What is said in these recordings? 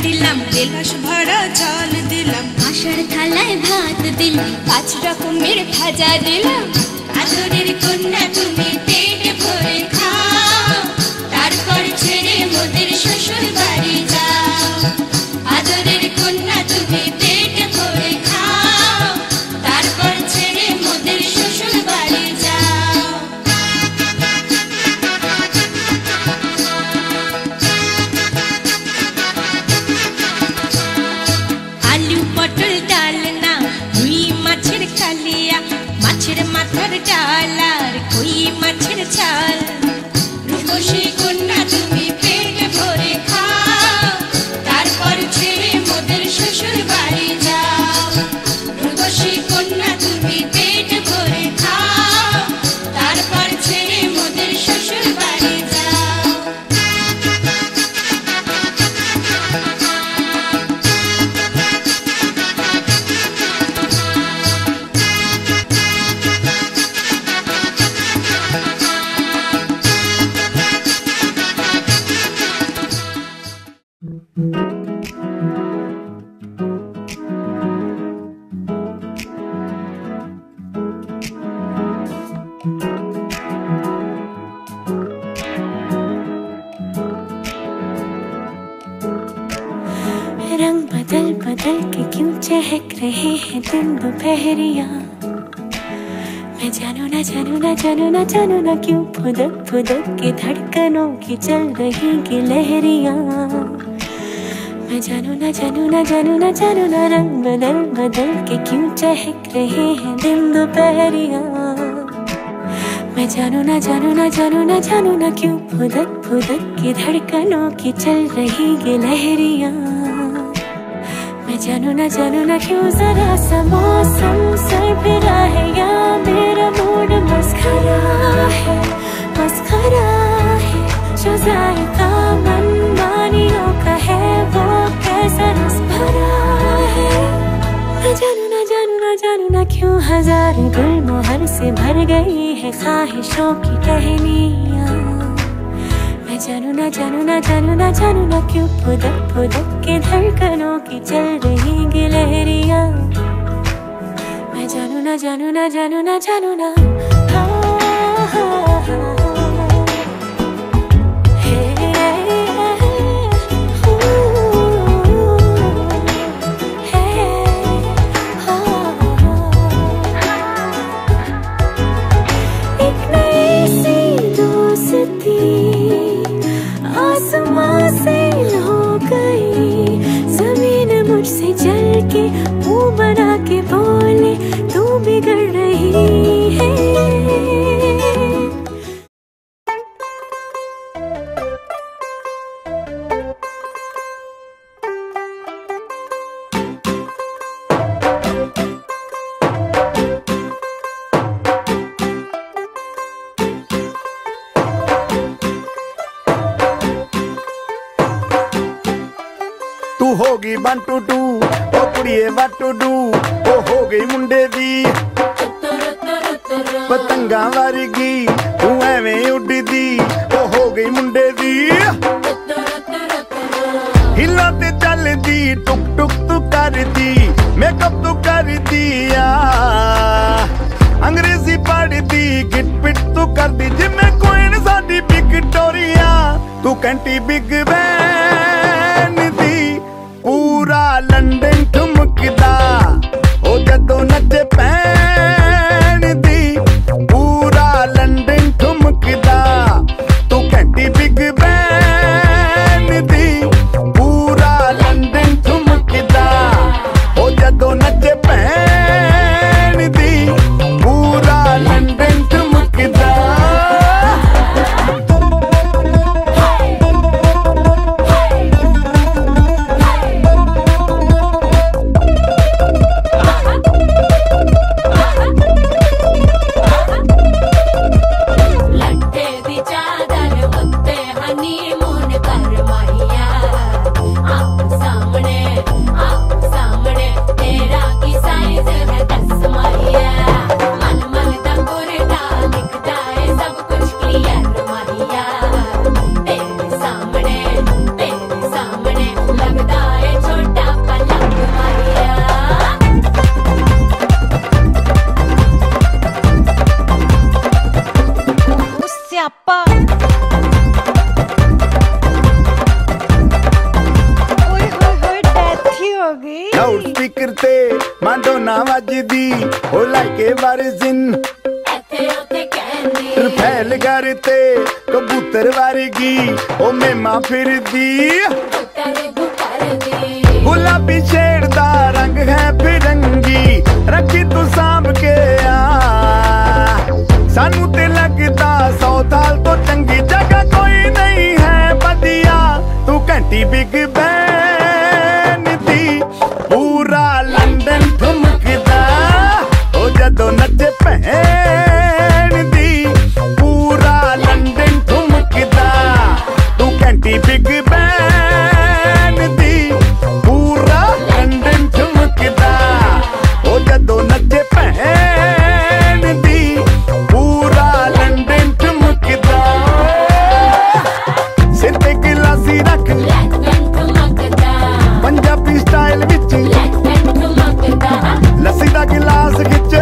দিলাম তেলাস ভরা জল দিলাম আষাঢ় থালায় ভাত দিলাম 5 রকমের ভাজা দিলাম আদরের কন্যা তুমি পেট ভরে খাও তারপর ছেড়ে মোদের শ্বশুর বাড়ি যাও আদরের কন্যা তুমি পেট ভরে খাও তারপর ছেড়ে মোদের শ্বশুর বাড়ি যাও আলু পটল ডালনা রুই মাছের কালিয়া মাছের মাথার ডাল আর কই মাছের ঝাল রূপসী কন্যা তুমি পেট ভরে খাও তারপর ছেড়ে মোদের শ্বশুর বাড়ি যাও রূপসী কন্যা তুমি পেট ভরে খাও তারপর ছেড়ে মোদের শ্বশুর বাড়ি যাও रंग बदल बदल के क्यों चहक रहे हैं दिन दोपहरिया मैं जानू ना जानू ना जानू ना जानू ना क्यों फुदक फुदक के धड़कनों की चल रही की लहरियां मैं जानू ना जानू ना जानू ना जानू ना रंग बदल बदल के क्यों चहक रहे हैं दिन दोपहरिया मैं जानू ना जानू ना जानू ना जानू ना क्यों फुदक फुदक के धड़कनों की चल रही ये लहरियां मैं जानू ना क्यों जरा सा मौसम सरफिरा है या मेरा मूड मस्खरा है जो जायका मनमानियों का है वो कैसा रस भरा है मैं जानू ना क्यों हजार गुलमोहर से भर गई है ख्वाहिशों की टहनियां मैं जानू ना क्यों फुदक फुदक के धड़कनों की चल रही गिलहरियां मैं जानू ना एक नई सी दोस्ती आसमां से हो गई जमीन मुझसे जल के मुंह बना के बोले तू बिगड़ रही है तू होगी 1 2 2 ओ कुड़िए what to do ओ हो गई मुंडे दी पतंगा वर्गी तू एवें उड़दी ओ हो गई मुंडे दी हिला ते चलदी टुक टुक तू करदी मेकअप तू करदी अंग्रेजी पढ़दी गिट पिट तू करदी जिम्मे कोई न साडी विक्टोरिया तू कैंटी बिग बैन दी पूरा लंदन ठुमकदा ओ जदों नचे पैन दी पूरा लंदन ठुमकदा तू कैंटी बिग बैन दी पूरा लंदन ठुमकदा ओ जदों नचे पैन दी पूरा लंदन ठुमकदा स्पीकर ते माडोना वजदी ओ लाइके वर्जिन फैल करते कबूतर वर्गी ओ मेमा फिरदी गुलाबी शेर दा रंग है फिरंगी रखी तू सांभ के सानू ते लगदा 100 साल तो चंगी जगह कोई नहीं है बदिया तू घंटी बिग बैन दी पूरा लंदन ठुमकदा ओ जदों नचे भैन दी पूरा लंदन ठुमकदा तू घंटी बिग बैन दी पूरा लंदन ठुमकदा ओ जदों नचे भैन दी पूरा लंदन ठुमकदा सिर ते गिलासी रख पंजाबी स्टाइल विच लस्सी दा गिलास खिच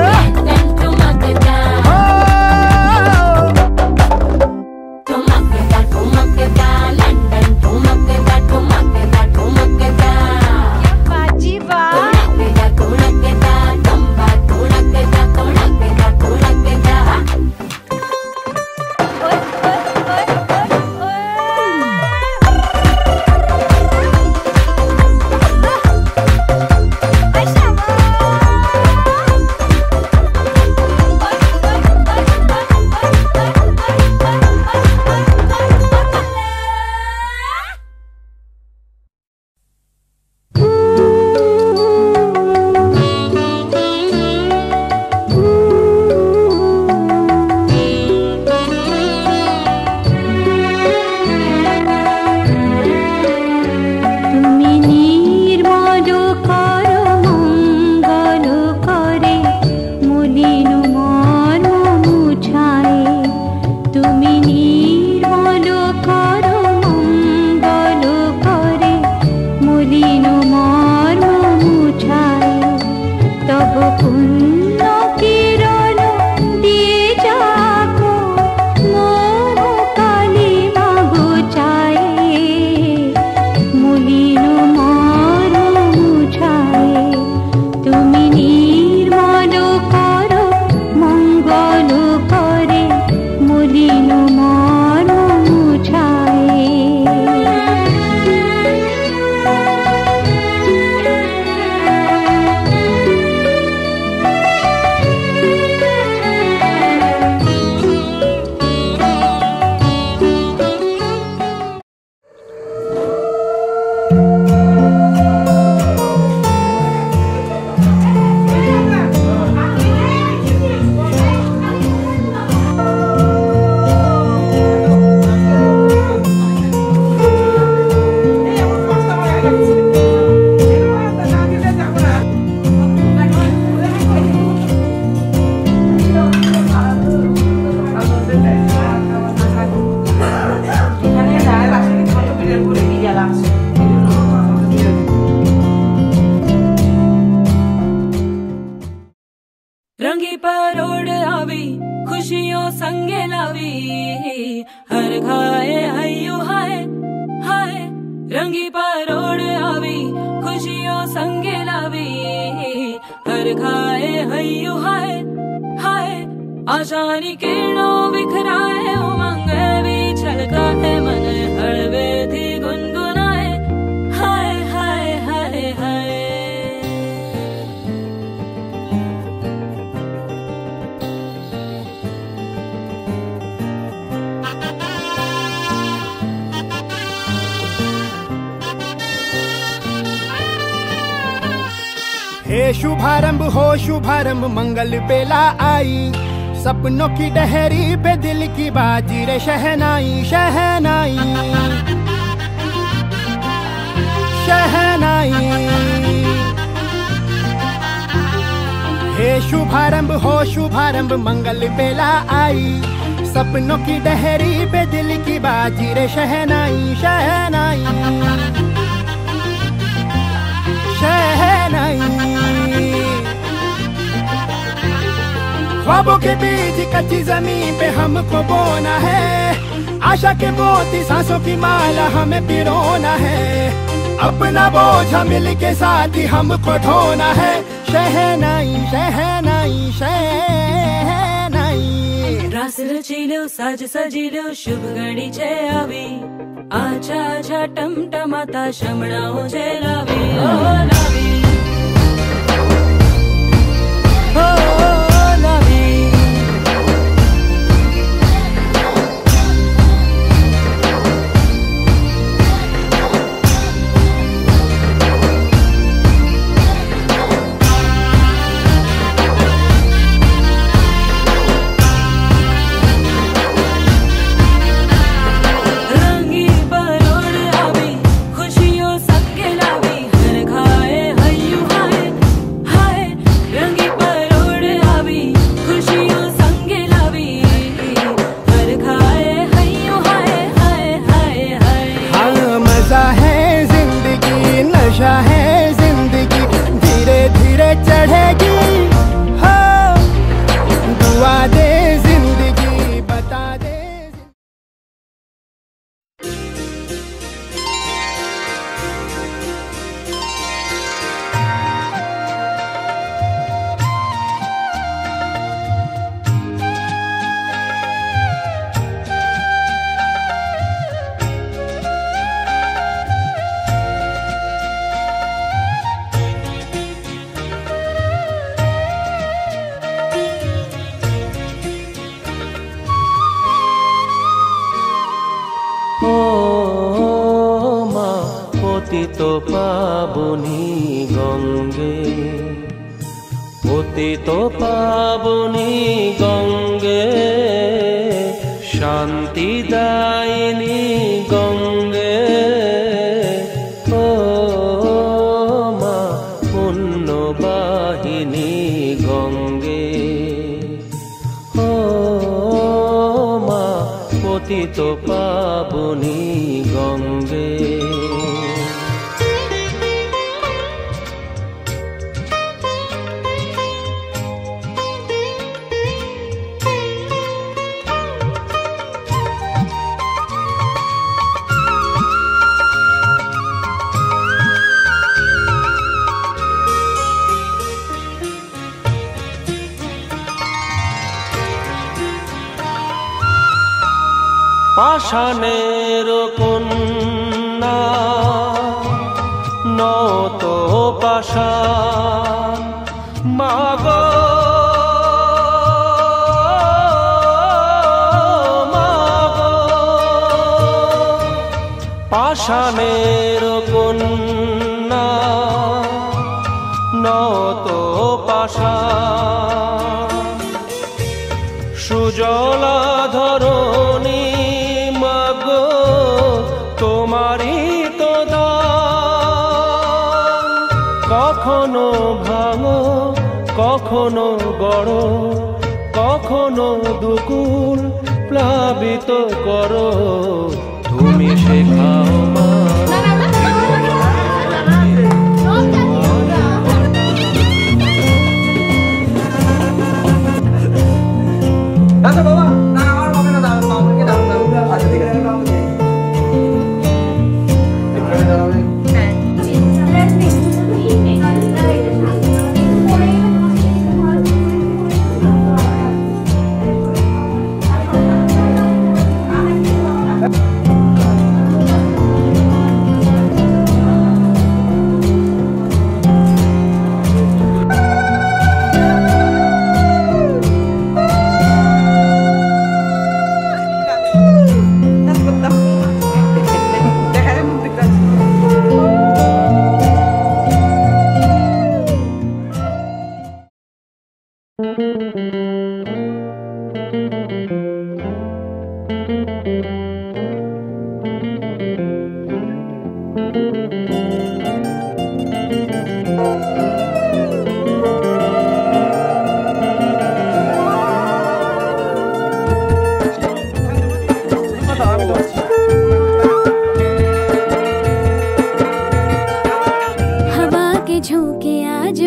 रंगी परोड़ आवी खुशियों संगे लावी हर घाए हयो हाय हाय रंगी परोड़ आवी खुशियों संगे लावी हर घाए हयो हाय हाय आशानी किरणों बिखराए उमंग भी छलका है मन हड़वे थी गुनगुनाए हाय हाय हाय हाय हे शुभारंभ हो शुभारंभ मंगल बेला आई सपनों की डहरी पे दिल की बाजी रे शहनाई शहनाई शहनाई हे शुभारंभ हो शुभारंभ मंगल बेला आई सपनों की डहरी पे दिल की बाजी रे शहनाई शहनाई शहनाई ख्वाबों के बीच कच्ची जमीन पे हमको बोना है आशा के मोती सांसों की माला हमें पिरोना है अपना बोझ मिल के साथ ही हमको ढोना है। शहनाई शहनाई शहनाई। रास रचिलो साज सजिलो शुभ घड़ी छे आवी। आछा आछा टमटमाता शमणाओ छे लावी। ओ लावी ओ लावी। नशा है जिंदगी धीरे धीरे चढ़ेगी। हो दुआ दे जिंदगी बता दे। পতিত পাবনী গঙ্গে, পতিত পাবনী গঙ্গে, শান্তি দায়িনী গঙ্গে। ও মা পুণ্যবাহিনী গঙ্গে, ও মা পতিত পাবনী গঙ্গে। পাষাণের কন্যা নত পাষাণ মাগো, মাগো পাষাণের কন্যা নত পাষাণ। সুজলা ধরণী তোমারই তো দান, কখনো ভাঙো কখনো গড়, কখনো দুকুল প্লাবিত করো, তুমি শেখাও মা।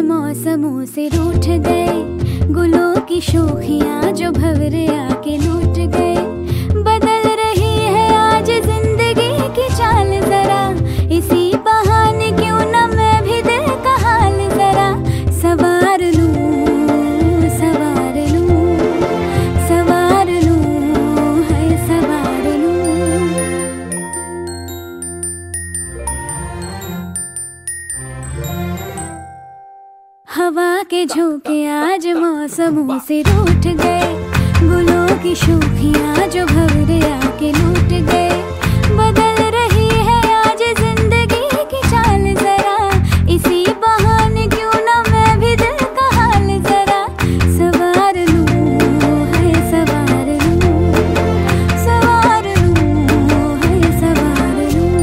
मौसमों से रूठ गए, गुलों की शोखियां जो भंवरे आके लूट गए। बदल रही है आज जिंदगी की चाल, जरा इसी बहार हवा के झोंके आज मौसमों से रूठ गए, गुलों की शोखियाँ जो भंवरे आके लूट गए। बदल रही है आज जिंदगी की चाल जरा, इसी बहाने क्यों ना मैं भी दिल का हाल जरा सवार लूं, है सवार लूं, सवार लूं, है सवार लूं।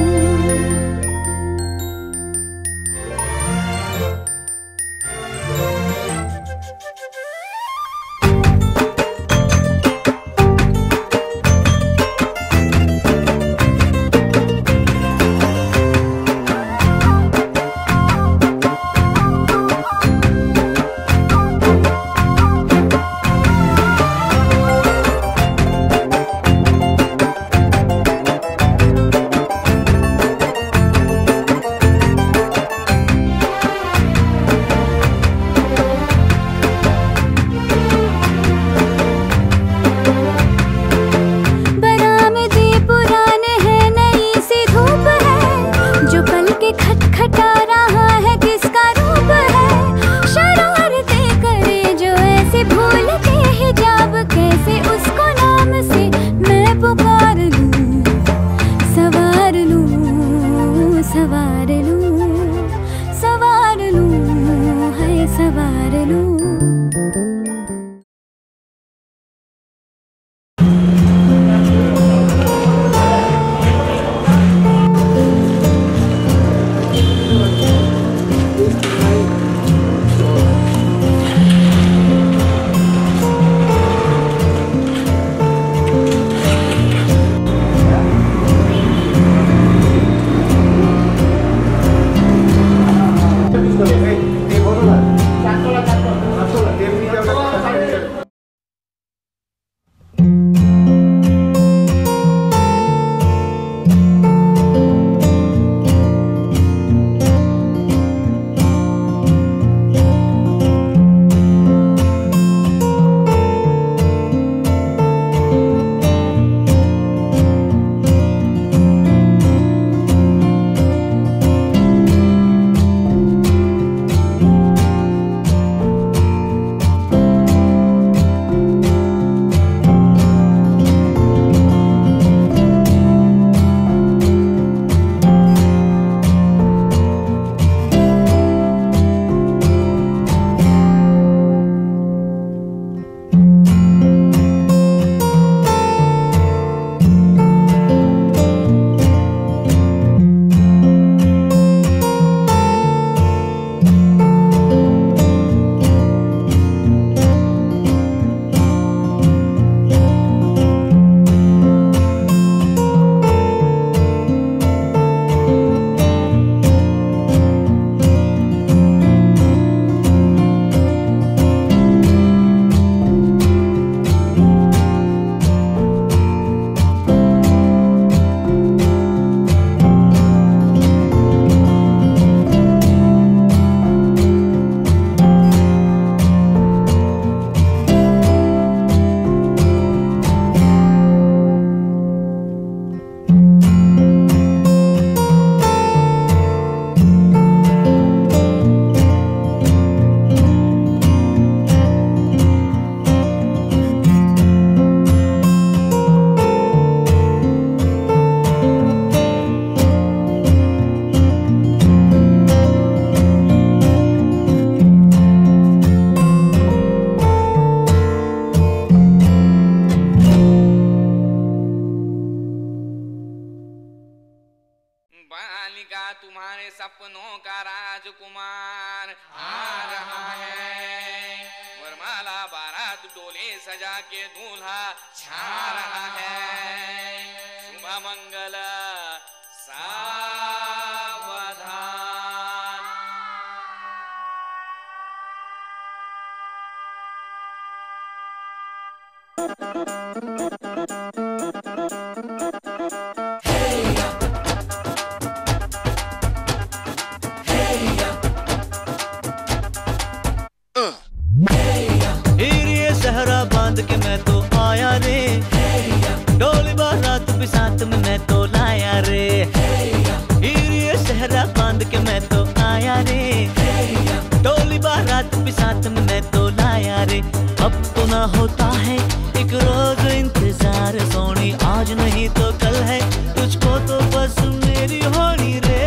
सपनों का राजकुमार आ रहा है। वरमाला बारात डोले सजा के दूल्हा छा रहा है। शुभ मंगल सावधान। सहरा बांध के मैं तो आया रे, डोली बारात भी साथ में मैं तो लाया रे। ये सहरा बांध के मैं तो आया रे, डोली बारात होता है एक रोज इंतजार सोनी, आज नहीं तो कल है, तुझको तो बस मेरी होनी रे।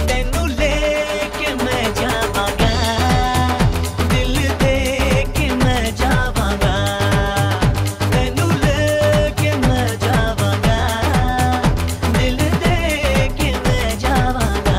तेनू लेके मैं जावांगा, दिल दे के मैं जावांगा, तेनू लेके मैं जावांगा, दिल दे के मैं जावांगा।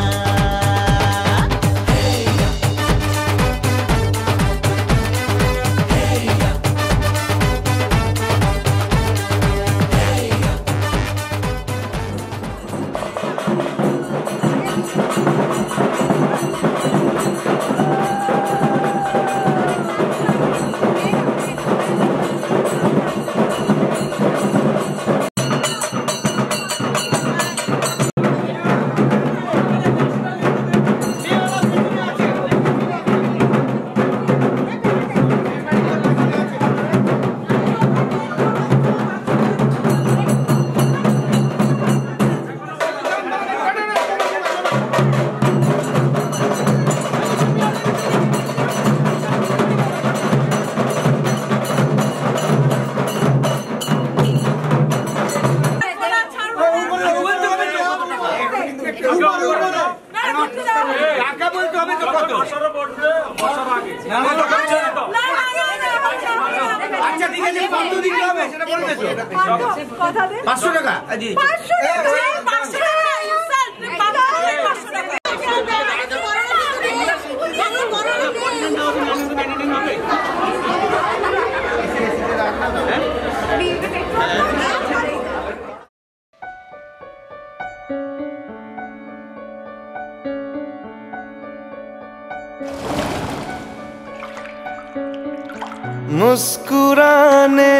मुस्कुराने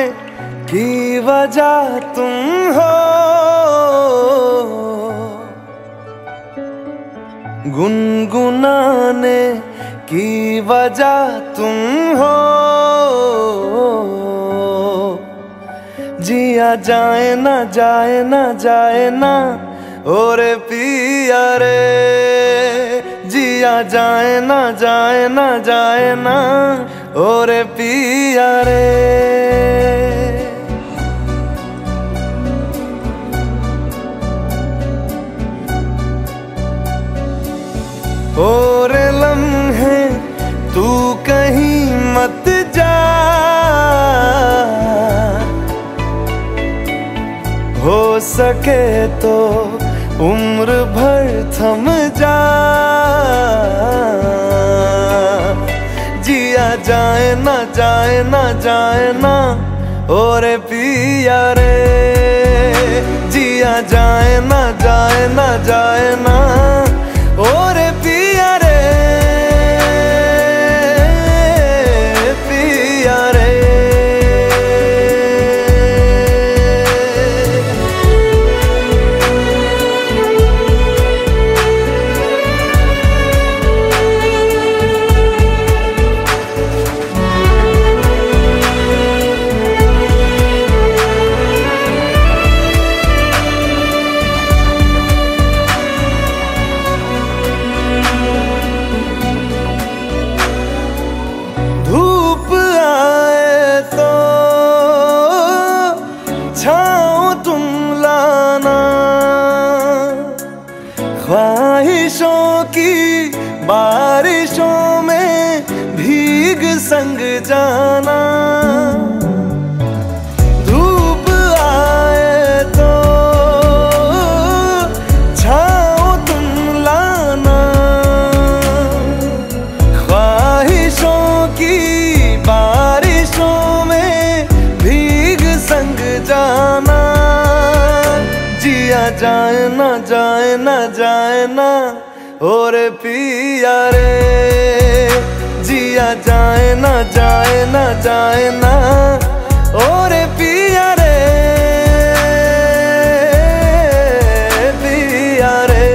की वजह तुम हो, गुनगुनाने की वजह तुम हो, जिया जाए ना जाए ना जाए ना और पिया रे, जिया जाए ना जाए ना जाए ना और पिया रे। और लम्हे तू कहीं मत जा, हो सके तो उम्र भर थम जा, जिया जाए ना जाए ना जाए ना और पिया रे, जिया जाए ना जाए ना जाए ना और पिया रे, पिया रे। ख्वाहिशों की बारिशों में भीग संग जाना, धूप आए तो छाँव तुम लाना, ख्वाहिशों की बारिशों में भीग संग जाना, जिया जाए ना जाए ना जाए ना और पिया रे, जिया जाए ना जाए ना जाए ना और पिया रे, पिया रे।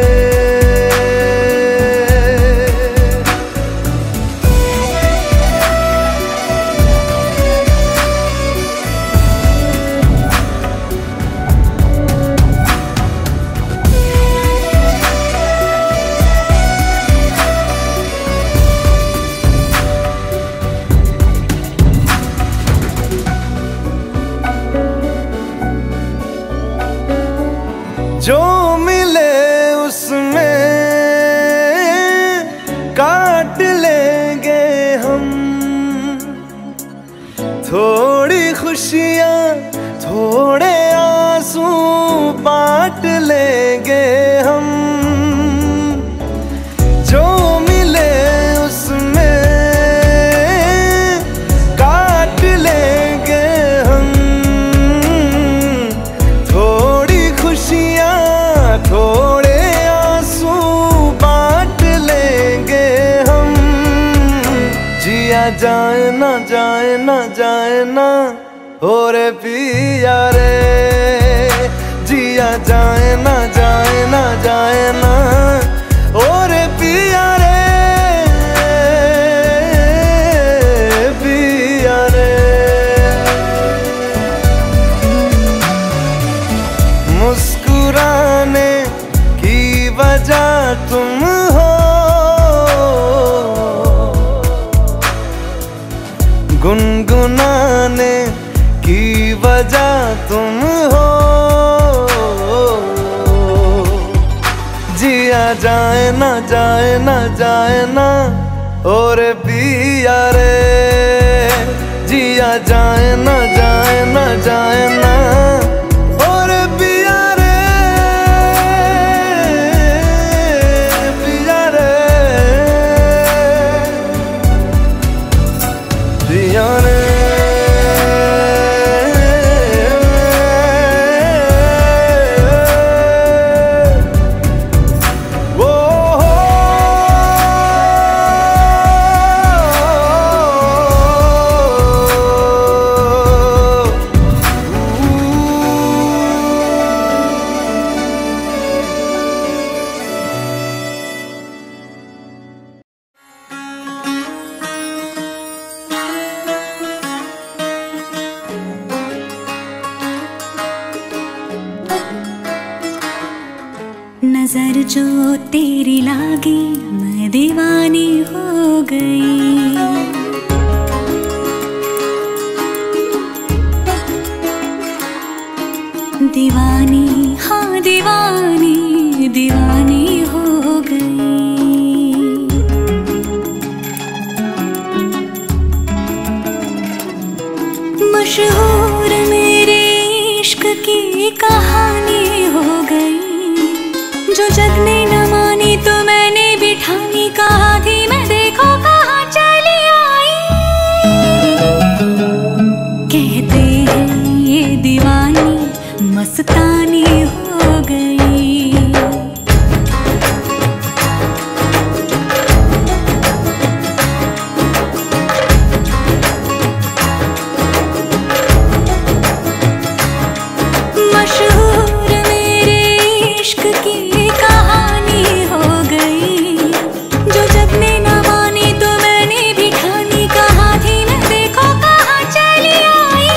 खुशियाँ थोड़े आंसू बांट लेंगे हम, जो मिले उसमें काट लेंगे हम। थोड़ी खुशियाँ थोड़े आंसू बांट लेंगे हम। जिया जाए ना जाए ना जाए ना और पिया रे, जिया जाए ना जाए ना जाए ना और पिया रे, पिया रे। मुस्कुराने की वजह तुम हो, गुनगुनाने की वजह तुम हो। जिया जाए ना जाए ना जाए ना और पिया रे, जिया जाए ना जाए ना जाए ना और पिया रे, पिया रे, पिया रे। नजर जो तेरी लागी मैं दीवानी हो गई। दीवानी हाँ दीवानी दीवानी हो गई। मशहूर मेरे इश्क की कहानी हो गई। जो जग ने न मानी तो मैंने भी ठानी, कहा थी मैं देखो कहाँ चली आई। कहते हैं ये दीवानी मस्तानी हो गई। मशहूर मेरे इश्क की कहानी हो गई। जो जग ने न मानी तो मैंने भी ठानी, कहा थी मैं देखो कहाँ चली आई।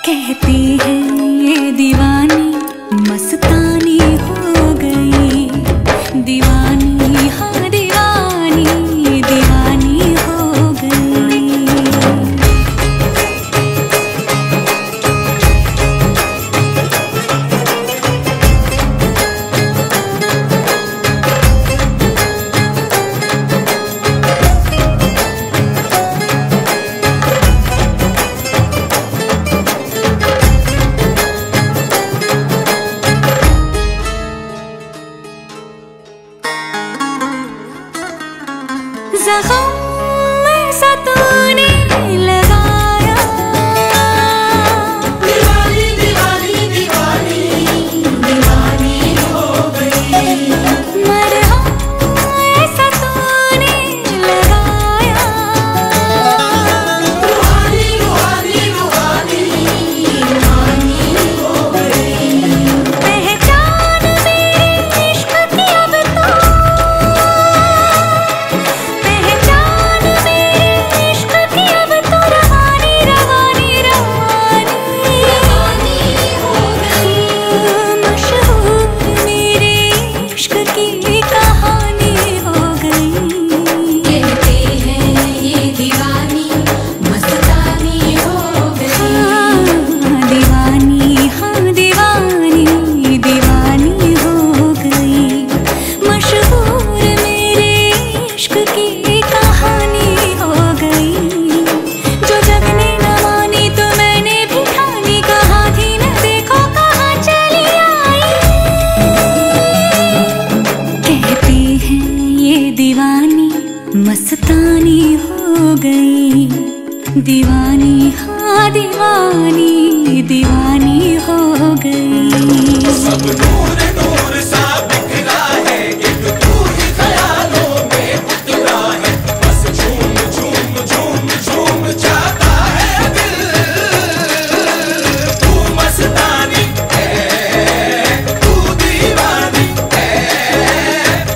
कहती है ये दीवानी मस्तानी हो गई। दीवानी हाँ दीवानी दीवानी हो गई। ज़ख्म ऐसा तूने लगाया। दीवानी दीवानी दीवानी दीवानी हो गई। मरहम ऐसा तूने लगाया। रूहानी रूहानी रूहानी रूहानी हो गई। पहचान मेरे इश्क की अब तो, जो जग मस्तानी हो गई, दीवानी हाँ दीवानी, दीवानी हो गई। सब नूर नूर सा बिखरा है, एक तू ही ख्यालों में उतरा है, बस झूम झूम झूम झूम जाता है दिल। तू मस्तानी है, तू दीवानी है,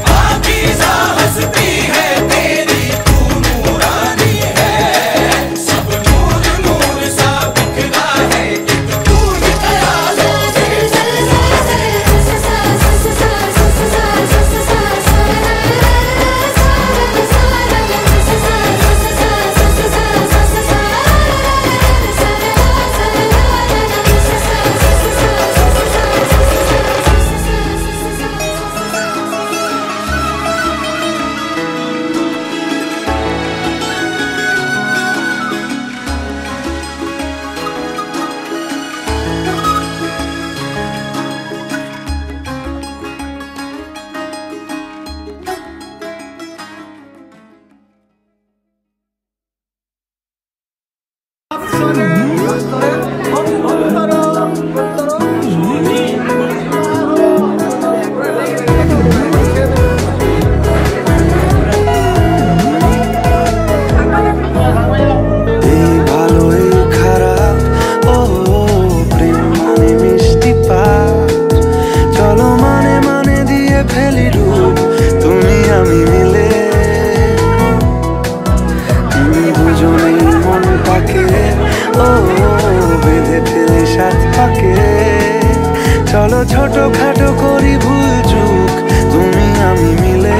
पाकीज़ा हस्ती है तेरी, तू नूरानी है। सब नूर नूर सा बिखरा है, एक तू ही ख्यालों চলো ছোট খাটো করি ভুল চুক তুমি আমি মিলে,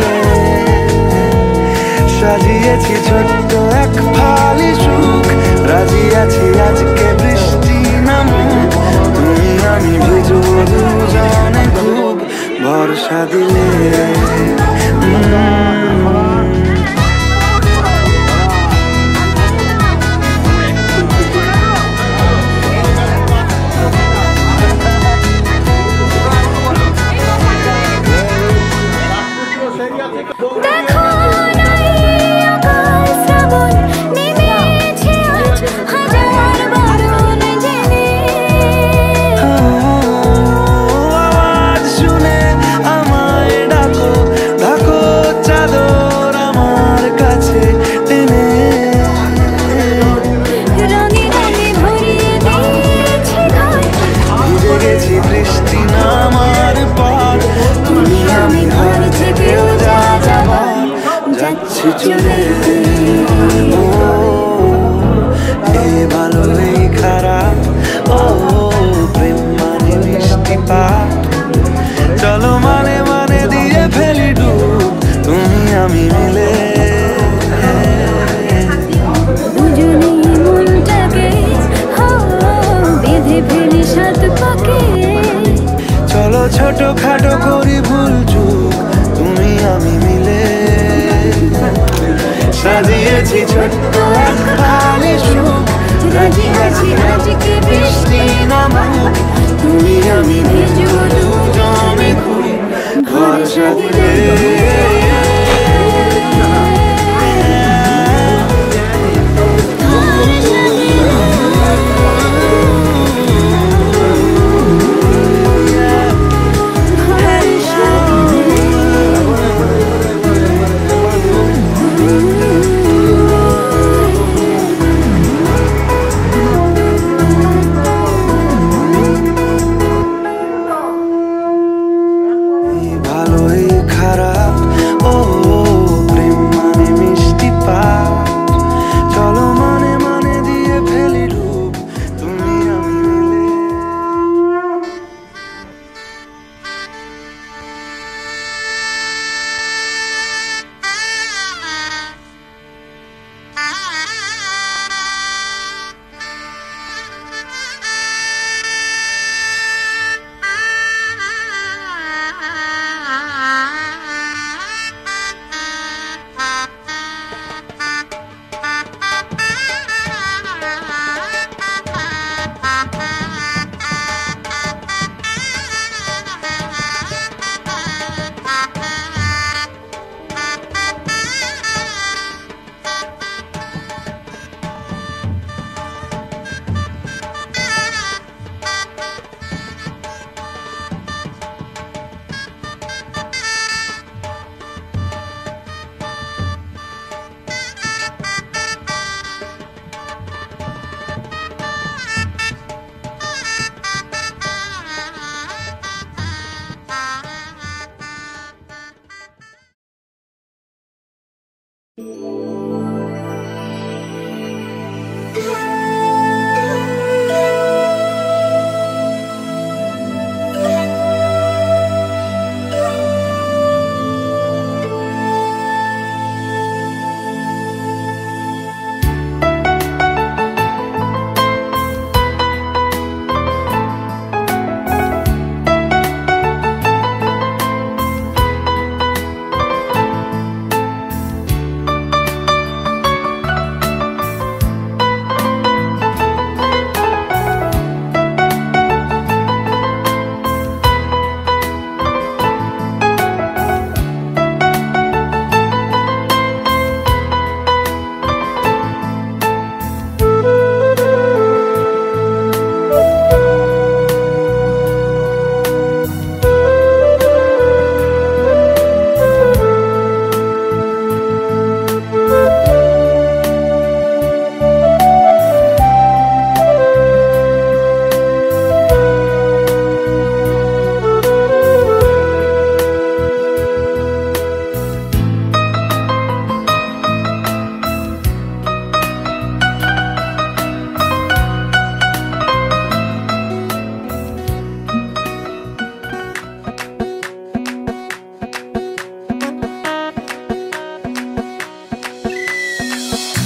সাজিয়েছি ছোট্ট এক ফালি সুখ, রাজি আছি আজকে বৃষ্টি নামুক, তুমি আমি ভিজবো দুজনে খুব ভরসা দিলে। চলে ও এ ভালো এই খারাপ, ও প্রেম মানে মিষ্টি পাপ, চলো মানে মানে দিয়ে ফেলি ডুব তুমি আমি মিলে। দুজনেই মনটাকে বেঁধে ফেলি সাত পাকে, চলো ছোট খাটো করি ভুল চুক তুমি আমি মিলে, সাজিয়েছি ছোট্ট এক খালি সুখ, রাজি আছি আজকে বৃষ্টি নামুক, তুমি আমি ভিজবো দুজনে খুব ভরসা দিলে। ভালোই খারাপ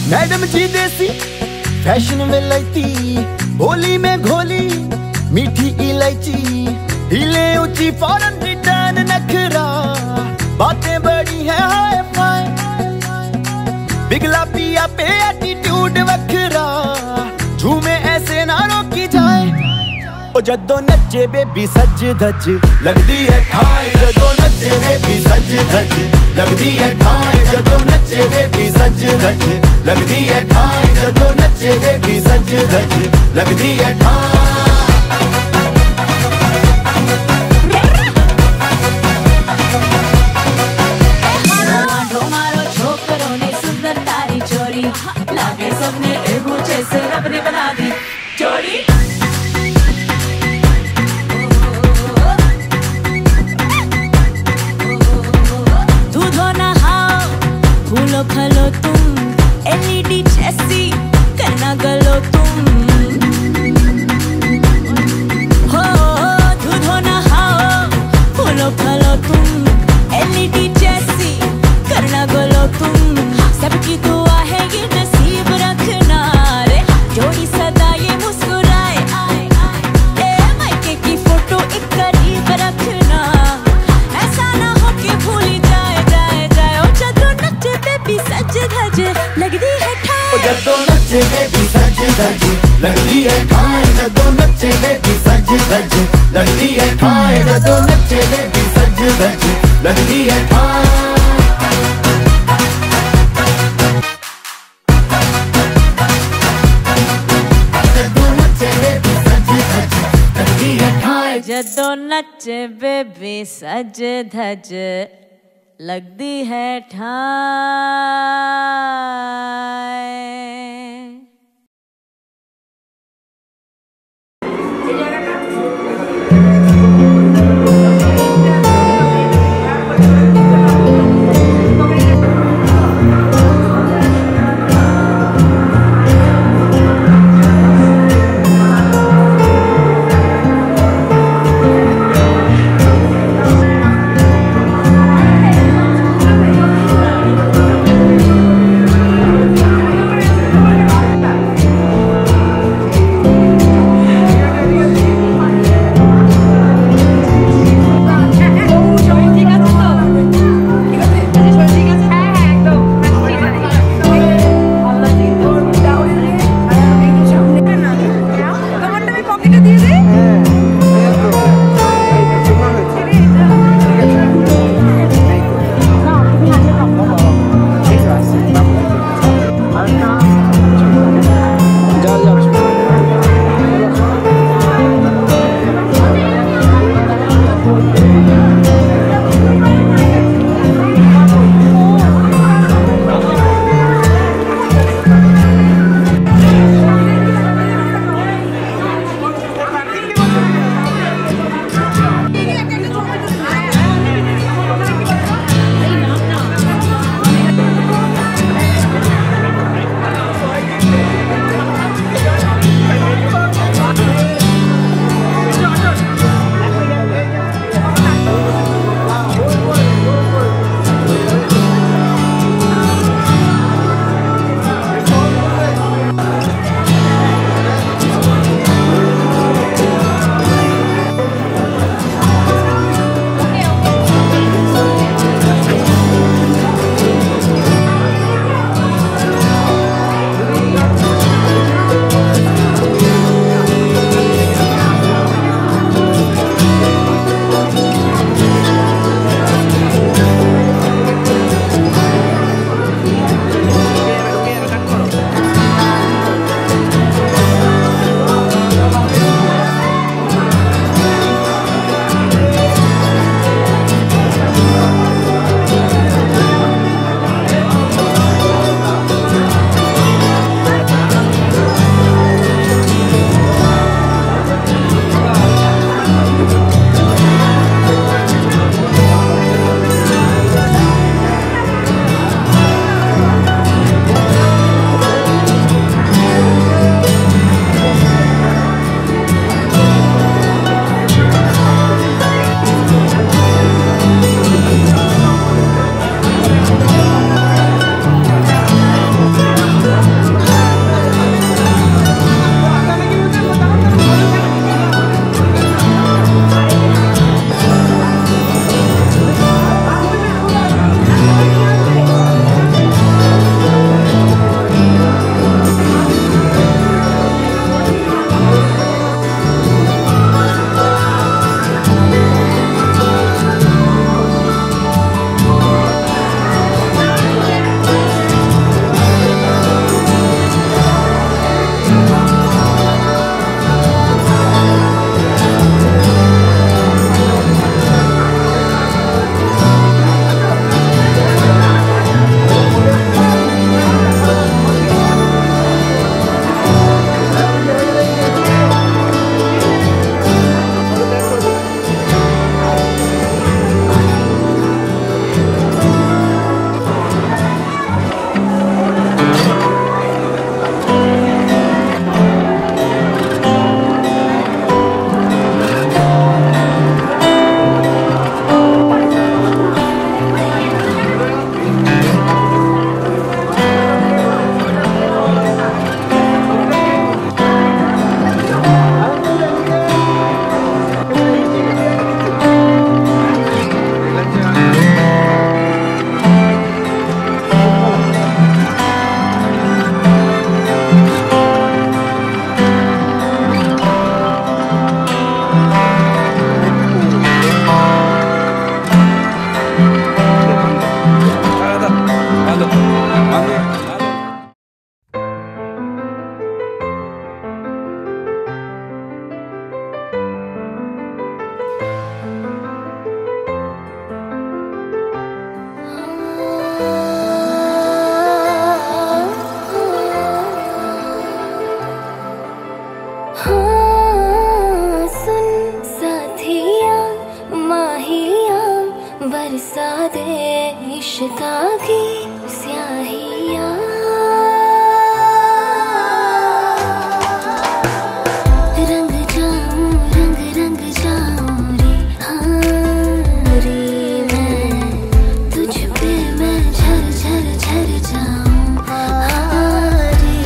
मैडम जी देसी फैशन विलायती, बोली में घोली मीठी इलायची, हिले ऊंची फॉरेन रिटर्न नखरा, बातें बड़ी है हाय फाय, बिगला पिया पे एटीट्यूड वखरा, झूमे ऐसे ना रोकी जाए। ओ जदों नचे बेबी सज धज लगदी है ठाई, जदों नचे बेबी सज धज लगदी है ठाई, जदों नचे बेबी सज धज लगदी है ठाई, जदों नचे बेबी सज धज लगदी है ठाई। लागे सबने एक ऊंचे से रब ने बना दी जोड़ी। दूधो नहाओ फूलो खलो तुम, एलईडी जैसी करना गलो तुम, हो दूधो नहाओ फूलो खलो तुम, एलईडी जैसी करना गलो तुम, सबकी दुआ है ये नसीब रखना रे, जोड़ी सदा ये मुस्कुराए, मायके की फोटो एक करीब रखना, ऐसा ना हो कि भूल जाए जाए जाए। ओ जदों नचे बेबी सज धज लगदी है ठाई, ओ जदों नचे बेबी सज धज लगदी है ठाई, जदों नचे बेबी सज धज लगदी है ठाई, जदों नचे बेबी सज धज लगदी है ठाई। जदों नचे बेबी सज धज लगदी है ठाई। इश्का की स्याहियाँ रंग जाऊं रंग रंग जाऊं रे हाँ रे मैं तुझ पे मैं झर झर झर जाऊं हाँ रे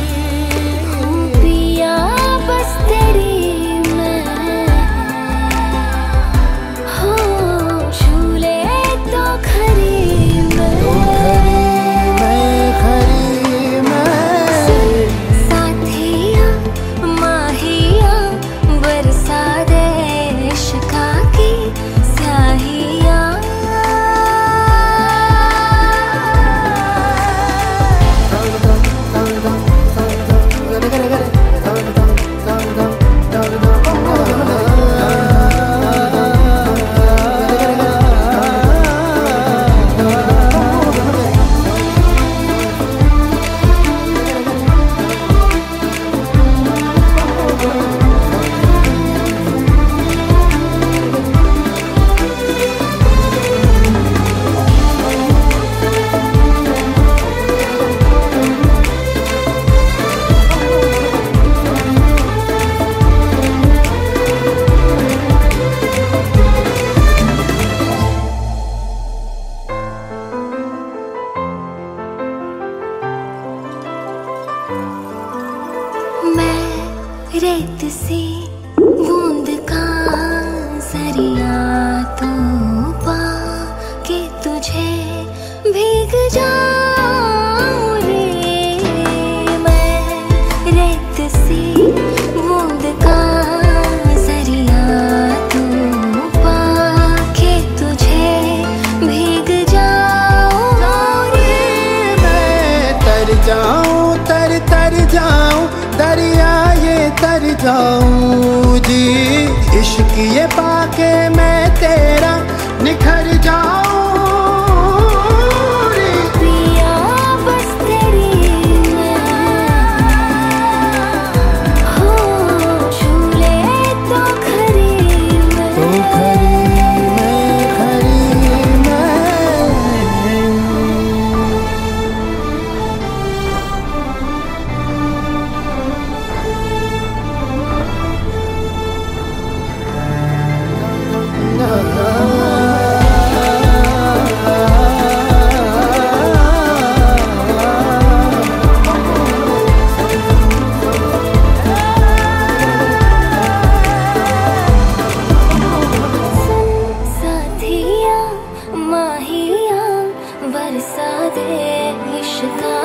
हूँ पिया बस तेरी मैं हो झूले तो खरी साथिया माहिया बरसा दे इश्का की स्याहियाँ मैं रेत सी बूंद का जरिया तो पा के तुझे भीग जाऊं रे मैं रेत सी बूंद का जरिया तो पा के तुझे भीग जाऊं रे मैं तर जाऊं तर जाऊं दरिया ये तर जाऊं जी इश्क ये पाके मैं तेरा निखर जाऊं रे पिया बस तेरी मैं हो झूले तो खरी मैं साथिया माहिया बरसा दे इश्का